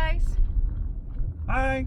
guys! Hi!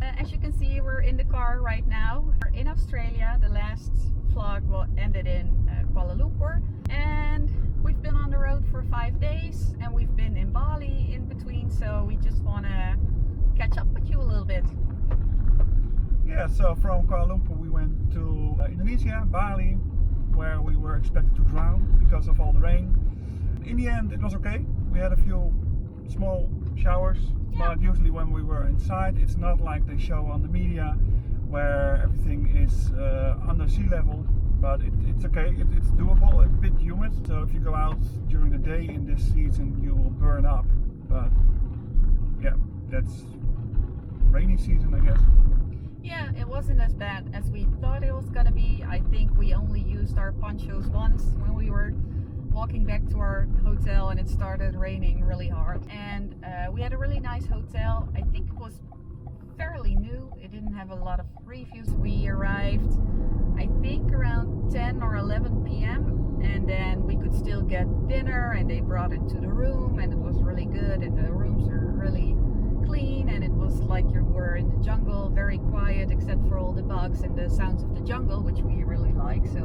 As you can see, we're in the car right now. We're in Australia. The last vlog ended in Kuala Lumpur, and we've been on the road for 5 days, and we've been in Bali in between, so we just want to catch up with you a little bit. Yeah, so from Kuala Lumpur we went to Indonesia, Bali, where we were expected to drown because of all the rain. In the end it was okay. We had a few small showers, but usually when we were inside it's not like they show on the media where everything is under sea level, but it's okay, it's doable, a bit humid, so if you go out during the day in this season you will burn up, but yeah, that's rainy season I guess. Yeah, it wasn't as bad as we thought it was gonna be. I think we only used our ponchos once when we were walking back to our hotel and it started raining really hard, and we had a really nice hotel. I think it was fairly new, it didn't have a lot of reviews. We arrived I think around 10 or 11 p.m. and then we could still get dinner, and they brought it to the room and it was really good, and the rooms were really clean, and it was like you were in the jungle, very quiet except for all the bugs and the sounds of the jungle, which we really like. So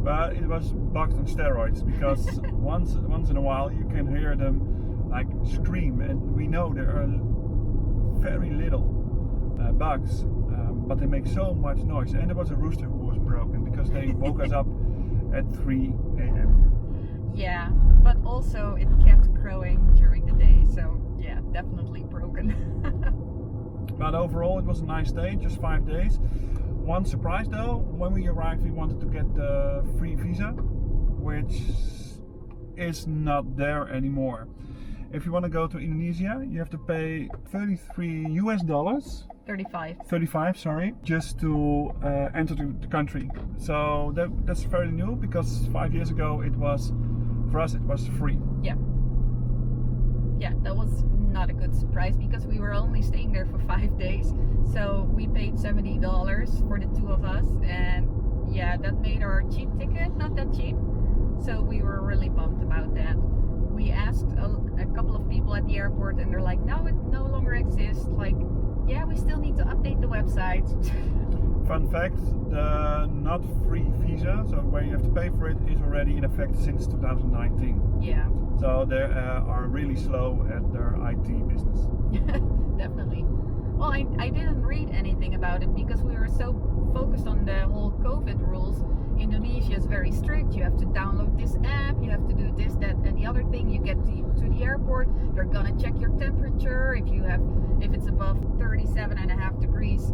but it was bugs on steroids, because once in a while you can hear them like scream, and we know there are very little bugs, but they make so much noise. And there was a rooster who was broken because they woke us up at 3 a.m. Yeah, but also it kept crowing during the day, so yeah, definitely broken. But overall it was a nice day, just 5 days. One surprise though, when we arrived we wanted to get the free visa, which is not there anymore. If you want to go to Indonesia you have to pay $33 35, sorry, just to enter the country. So that's fairly new, because 5 years ago it was, for us it was free. Yeah, that was not a good surprise because we were only staying there for 5 days, so we paid $70 for the two of us, and yeah, that made our cheap ticket not that cheap, so we were really bummed about that. We asked a couple of people at the airport and they're like, no, it no longer exists. Like, yeah, we still need to update the website. Fun fact, the not free visa, so where you have to pay for it, is already in effect since 2019. Yeah. So they are really slow at their IT business. Definitely. Well, I didn't read anything about it because we were so focused on the whole COVID rules. Indonesia is very strict. You have to download this app, you have to do this, that, and the other thing. You get to the airport, they're gonna check your temperature. If it's above 37.5 degrees,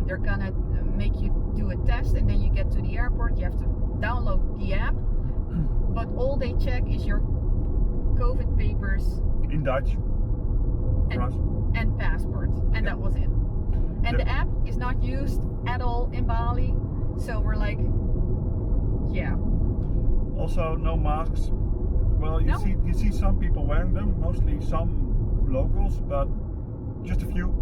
they're gonna make you do a test, and then you get to the airport, you have to download the app, but all they check is your COVID papers in Dutch and passport, and that was it. And the app is not used at all in Bali, so we're like, yeah. Also no masks. Well, you see some people wearing them, mostly some locals, but just a few.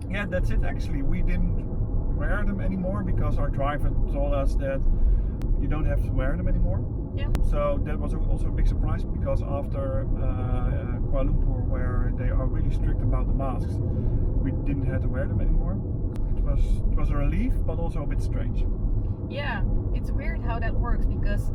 Yeah, that's it actually. We didn't wear them anymore because our driver told us that you don't have to wear them anymore. Yeah. So that was also a big surprise, because after Kuala Lumpur, where they are really strict about the masks, we didn't have to wear them anymore. It was a relief, but also a bit strange. Yeah, it's weird how that works, because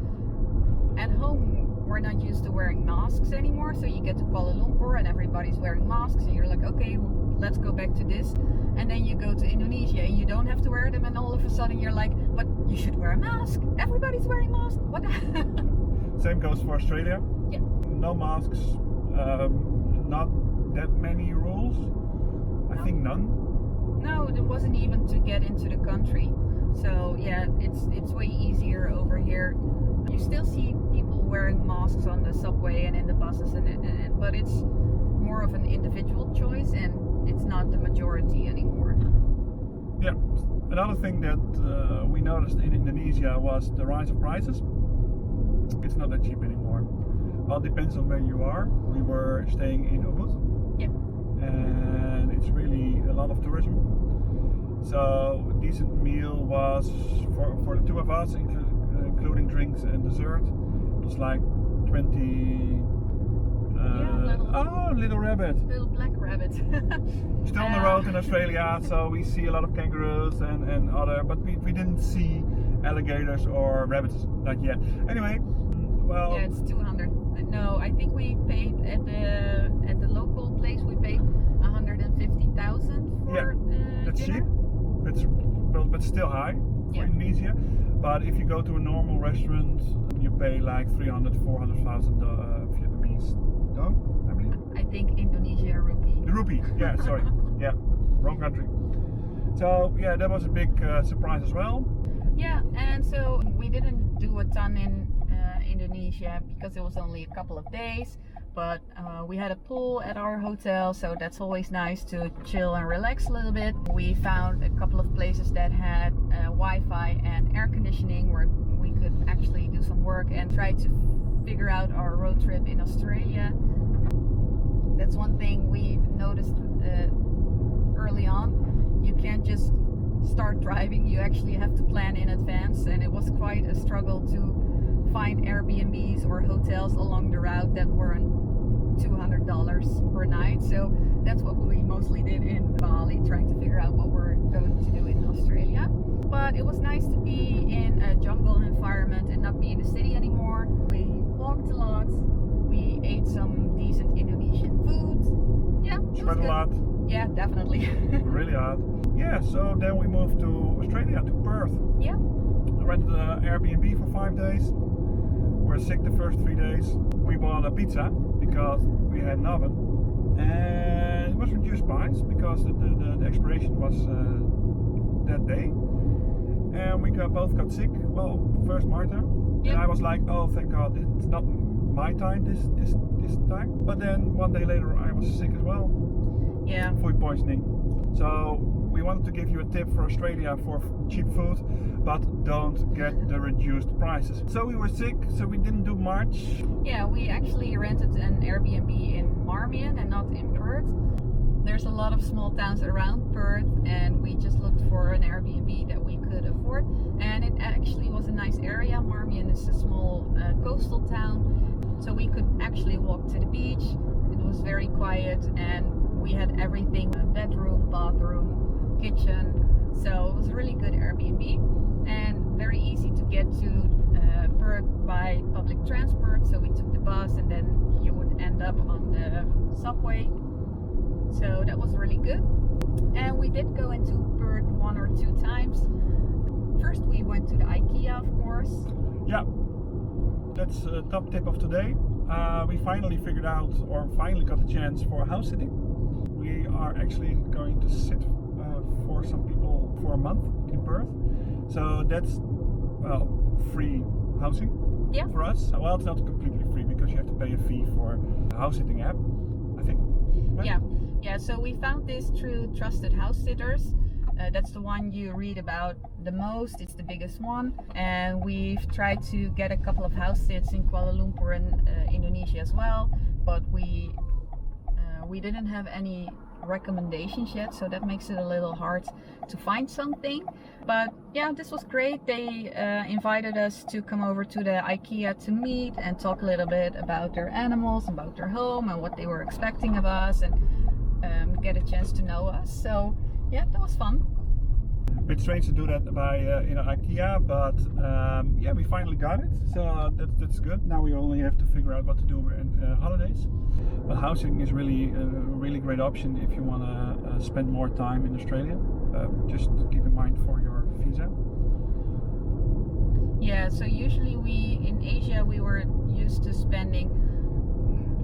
at home we're not used to wearing masks anymore, so you get to Kuala Lumpur and everybody's wearing masks and you're like, okay, let's go back to this. And then you go to Indonesia and you don't have to wear them, and all of a sudden you're like, but you should wear a mask, everybody's wearing masks, what the Same goes for Australia. Yeah. No masks, not that many rules, I think none. No, there wasn't even to get into the country. So yeah, it's way easier over here. You still see people wearing masks on the subway and in the buses, but it's more of an individual choice, and it's not the majority anymore. Yeah. Another thing that we noticed in Indonesia was the rise of prices. It's not that cheap anymore. Well, it depends on where you are. We were staying in Ubud. Yeah. And it's really a lot of tourism. So a decent meal was for the two of us, including drinks and dessert, it was like 20 Little rabbit. Little black rabbit. Still on the road in Australia, so we see a lot of kangaroos and other, but we didn't see alligators or rabbits, not yet. Anyway, well. Yeah, it's 200. No, I think we paid at the local place. We paid 150,000 for that's dinner. cheap. But still high for Indonesia. But if you go to a normal restaurant, you pay like 400,000 Vietnamese dong, I believe. I think Indonesia rupee. The rupee, yeah, sorry. Yeah, wrong country. So yeah, that was a big surprise as well. Yeah, and so we didn't do a ton in Indonesia because it was only a couple of days, but we had a pool at our hotel, so that's always nice to chill and relax a little bit. We found a couple of places that had Wi-Fi and air conditioning where we could actually do some work and try to figure out our road trip in Australia. That's one thing we noticed early on. You can't just start driving, you actually have to plan in advance, and it was quite a struggle to find Airbnbs or hotels along the route that weren't $200 per night. So that's what we mostly did in Bali, trying to figure out what we're going to do in Australia. But it was nice to be in a jungle environment and not be in the city anymore. We walked a lot, we ate some decent Indonesian food. Yeah, Sweat a lot. Yeah, definitely. Really hot. Yeah, so then we moved to Australia, to Perth. Yeah. I rented an Airbnb for 5 days. We were sick the first 3 days. We bought a pizza because we had an oven. And it was reduced price because the expiration was that day. And we both got sick. Well, first Martha. Yep. And I was like, oh thank God, it's not my time this time. But then 1 day later I was sick as well. Yeah. Food poisoning. So we wanted to give you a tip for Australia for cheap food, but don't get the reduced prices. So we were sick, so we didn't do much. Yeah, we actually rented an Airbnb in Marmion and not in Perth. There's a lot of small towns around Perth, and we just looked for an Airbnb that we could afford, and it actually was a nice area. Marmion is a small coastal town, so we could actually walk to the beach. It was very quiet, and we had everything: a bedroom, bathroom, kitchen. So it was a really good Airbnb and very easy to get to Perth by public transport. So we took the bus and then you would end up on the subway. So that was really good. And we did go into Perth 1 or 2 times. First we went to the IKEA, of course. Yeah, that's a top tip of today. We finally figured out, or finally got a chance for house sitting. We are actually going to sit for some people for a month in Perth. So that's, well, free housing for us. Well, it's not completely free because you have to pay a fee for the house sitting app, I think. Right? Yeah, so we found this through Trusted House Sitters. That's the one you read about the most. It's the biggest one, and we've tried to get a couple of house sits in Kuala Lumpur and Indonesia as well, but we didn't have any recommendations yet, so that makes it a little hard to find something. But yeah, this was great. They invited us to come over to the IKEA to meet and talk a little bit about their animals, about their home and what they were expecting of us, and get a chance to know us. So yeah, that was fun. A bit strange to do that by IKEA, but yeah, we finally got it, so that's good. Now we only have to figure out what to do in holidays. But housing is really a really great option if you want to spend more time in Australia. Just keep in mind for your visa. Yeah, so usually in Asia we were used to spending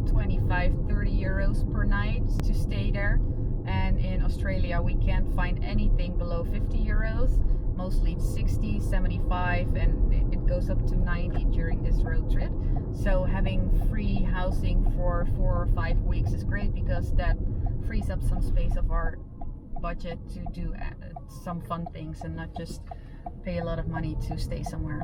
25-30 euros per night to stay there. And in Australia we can't find anything below 50 euros. Mostly it's 60, 75, and it goes up to 90 during this road trip. So having free housing for 4 or 5 weeks is great because that frees up some space of our budget to do some fun things and not just pay a lot of money to stay somewhere.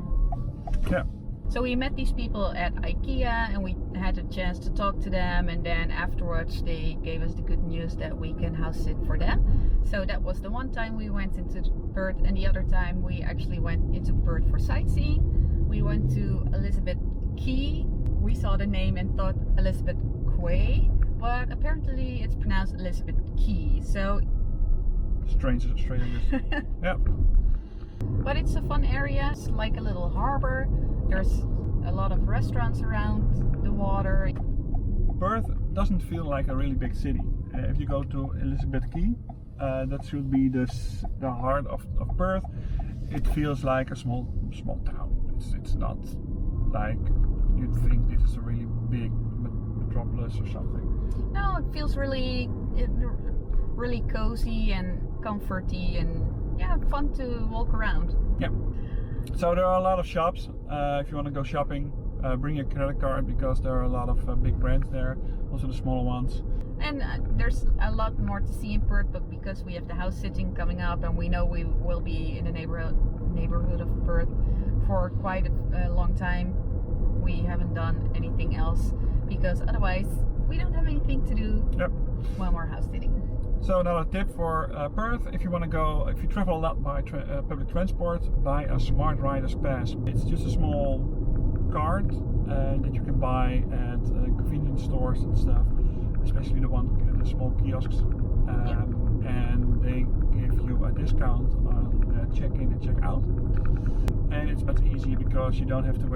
Yeah. So we met these people at IKEA and we had a chance to talk to them, and then afterwards they gave us the good news that we can house sit for them. So that was the one time we went into Perth, and the other time we actually went into Perth for sightseeing. We went to Elizabeth Quay. We saw the name and thought Elizabeth way, but apparently it's pronounced Elizabeth Key. So Strange Australians. Yeah. but it's a fun area. It's like a little harbor. There's a lot of restaurants around the water. Perth doesn't feel like a really big city. If you go to Elizabeth Key, that should be the heart of Perth. It feels like a small town. It's not like you'd think this is a really big metropolis or something. No, it feels really cozy and comforty and yeah, fun to walk around. Yeah. So there are a lot of shops. If you want to go shopping, bring your credit card because there are a lot of big brands there, also the smaller ones. And there's a lot more to see in Perth, but because we have the house sitting coming up and we know we will be in the neighborhood of Perth for quite a long time, we haven't done anything else because otherwise we don't have anything to do when we're house sitting. So another tip for Perth, if you travel a lot by public transport, buy a Smart Riders Pass. It's just a small card that you can buy at convenience stores and stuff, especially the small kiosks, and they give you a discount on check-in and check-out. And it's much easier because you don't have to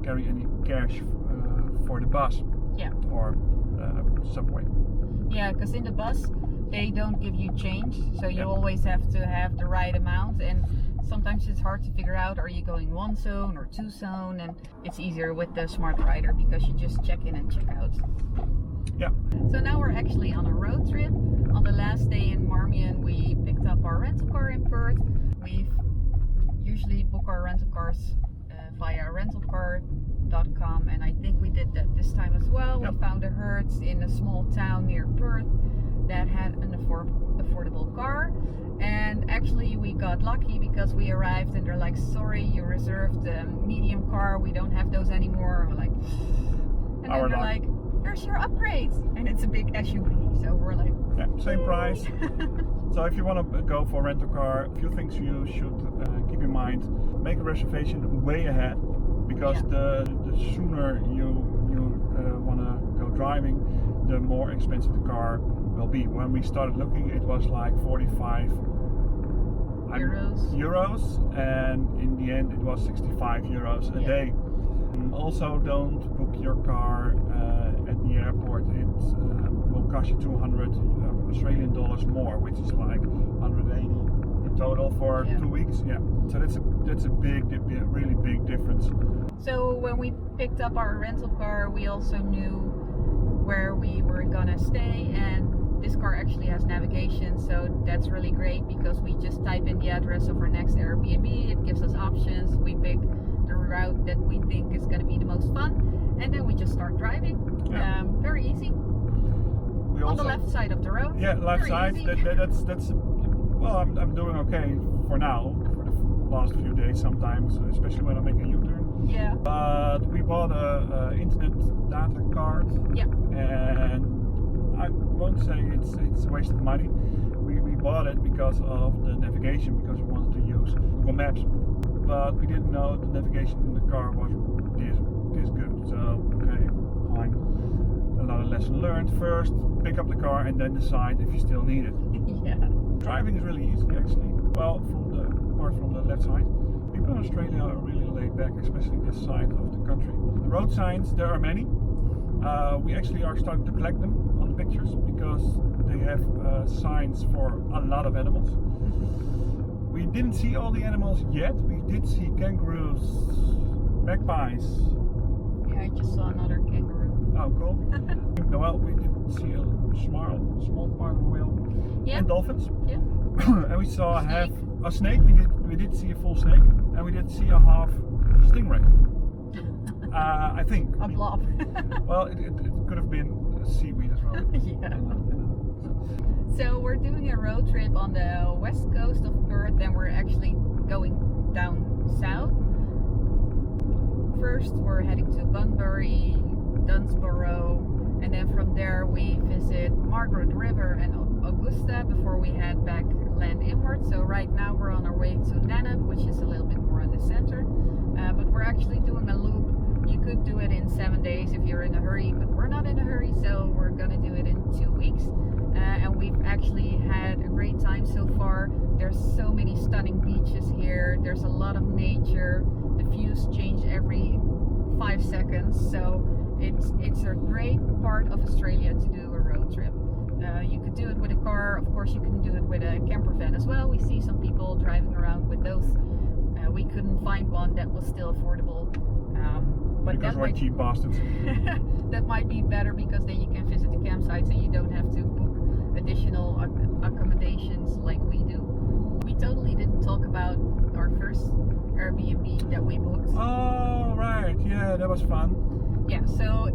carry any cash for the bus or subway. Yeah, because in the bus they don't give you change, so you always have to have the right amount, and sometimes it's hard to figure out, are you going one zone or two zone, and it's easier with the Smart Rider because you just check in and check out. Yeah. So now we're actually on a road trip. On the last day in Marmion we picked up our rental car in Perth. We usually book our rental cars via rentalcar.com, and I think we did that this time as well. We found a Hertz in a small town near Perth that had an affordable car, and actually we got lucky because we arrived and they're like, sorry, you reserved a medium car, we don't have those anymore. We're like, and then they're like, here's your upgrade, and it's a big SUV, so we're like, same price. So if you want to go for a rental car, a few things you should keep in mind: make a reservation way ahead, because the sooner you want to go driving, the more expensive the car will be. When we started looking, it was like 45 euros, and in the end it was 65 euros a day. Also, don't book your car at the airport. It will cost you 200 Australian dollars more, which is like 180 in total for 2 weeks. So that's a really big difference. So when we picked up our rental car, we also knew where we were gonna stay, and this car actually has navigation, so that's really great because we just type in the address of our next Airbnb. It gives us options. We pick the route that we think is going to be the most fun, and then we just start driving. Very easy. On the left side of the road. Yeah, left side. That's well, I'm doing okay for now. For the last few days, sometimes, especially when I'm making a U-turn. Yeah. But we bought a internet data card. Yeah. And I won't say it's a waste of money. We bought it because of the navigation, because we wanted to use Google Maps. But we didn't know the navigation in the car was this good. So okay, fine. Another lesson learned. First, pick up the car and then decide if you still need it. Driving is really easy, actually. Well, apart from the left side, people in Australia are really laid back, especially this side of the country. The road signs, there are many. We actually are starting to collect them on the pictures because they have signs for a lot of animals. We didn't see all the animals yet. We did see kangaroos, magpies. Yeah, I just saw another kangaroo. Oh, cool. Well, we did see a small part of a whale. And dolphins. Yeah. And we saw a snake. We did see a full snake, and we did see a half stingray. I think. A blob. Well, it could have been seaweed as well. So we're doing a road trip on the west coast of Perth, and we're actually going down south. First we're heading to Bunbury, Dunsborough, and then from there we visit Margaret River and Augusta before we head back land inward. So right now we're on our way to Nannup, which is a little bit more in the center, but we're actually doing a loop. You could do it in 7 days if you're in a hurry, but we're not in a hurry, so we're gonna do it in 2 weeks. And we've actually had a great time so far. There's so many stunning beaches here. There's a lot of nature. The views change every 5 seconds, so it's a great part of Australia to do a road trip. You could do it with a car. Of course, you can do it with a camper van as well. We see some people driving around with those. We couldn't find one that was still affordable. But because that we're might, cheap bastards. that might be better because then you can visit the campsites and you don't have to book additional accommodations like we do. We totally didn't talk about our first Airbnb that we booked. Oh, right. Yeah, that was fun. Yeah, so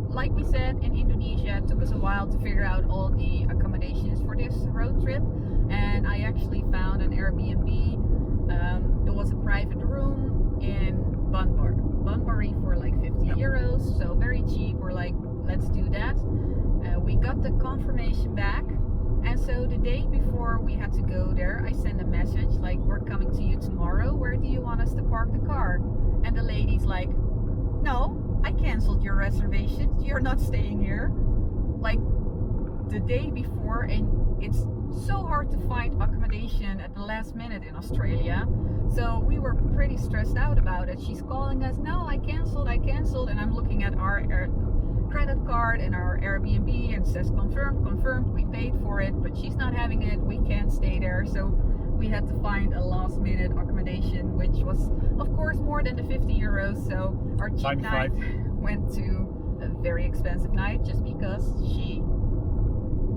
like we said, in Indonesia, it took us a while to figure out all the accommodations for this road trip, and I actually found an Airbnb. It was a private room in Bunbury for like 50 euros, so very cheap. We're like, let's do that. We got the confirmation back, and so the day before we had to go there, I sent a message like, we're coming to you tomorrow, where do you want us to park the car? And the lady's like, no, I canceled your reservations, you're not staying here. Like the day before, and it's so hard to find accommodation at the last minute in Australia. So we were pretty stressed out about it. She's calling us, no, I canceled, and I'm looking at our credit card and our Airbnb and it says confirmed, we paid for it, but she's not having it, we can't stay there. So we had to find a last minute accommodation, which was of course more than the 50 euros. So our cheap night went to a very expensive night just because she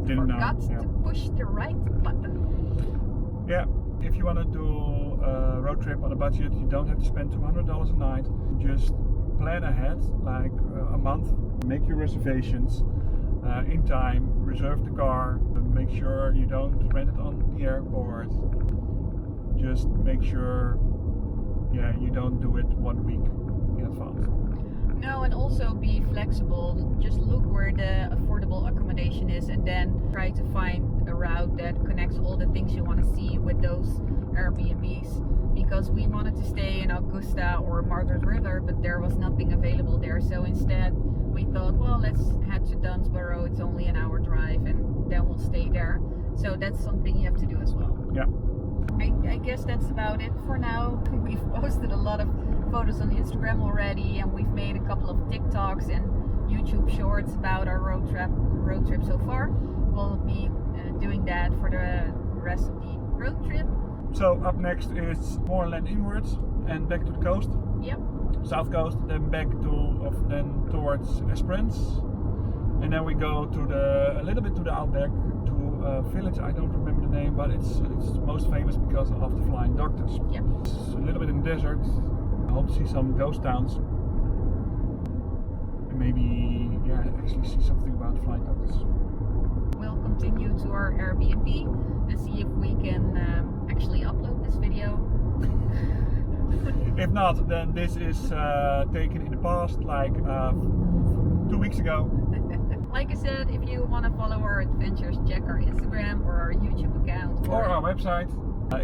forgot to push the right button. Yeah, if you want to do a road trip on a budget, you don't have to spend $200 a night. Just plan ahead, like a month. Make your reservations in time. Reserve the car. Make sure you don't rent it on the airport. Just make sure, you don't do it 1 week in advance. No, and also be flexible. Just look where the affordable accommodation is and then try to find a route that connects all the things you want to see with those Airbnbs. Because we wanted to stay in Augusta or Margaret River, but there was nothing available there. So instead we thought, well, let's head to Dunsborough. It's only an hour drive and then we'll stay there. So that's something you have to do as well. Yeah. I guess that's about it for now. We've posted a lot of photos on Instagram already, and we've made a couple of TikToks and YouTube shorts about our road trip so far. We'll be doing that for the rest of the road trip. So up next is more land inwards and back to the coast. Yep. South coast, then back then towards Esperance, and then we go to a little bit to the outback, to a village, I don't remember the name, but it's most famous because of the Flying Doctors. Yep. It's a little bit in the desert. I hope to see some ghost towns and maybe actually see something about Flying Doctors. We'll continue to our Airbnb and see if we can actually upload this video. If not, then this is taken in the past, like 2 weeks ago. Like I said, if you want to follow our adventures, check our Instagram or our YouTube account. Or our website.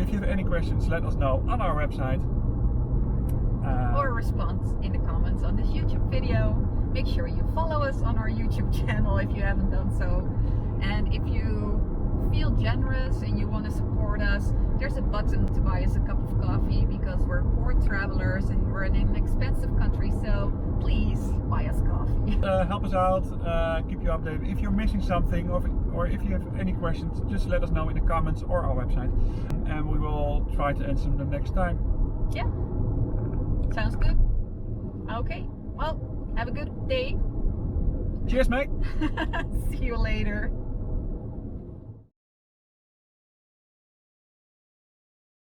If you have any questions, let us know on our website. Or a response in the comments on this YouTube video. Make sure you follow us on our YouTube channel if you haven't done so. And if you feel generous and you want to support us, there's a button to buy us a cup of coffee because we're poor travelers and we're in an expensive country, so please buy us coffee. Help us out, keep you updated. If you're missing something or if you have any questions, just let us know in the comments or our website, and we will try to answer them next time. Yeah, sounds good. Okay, well, have a good day. Cheers, mate. See you later.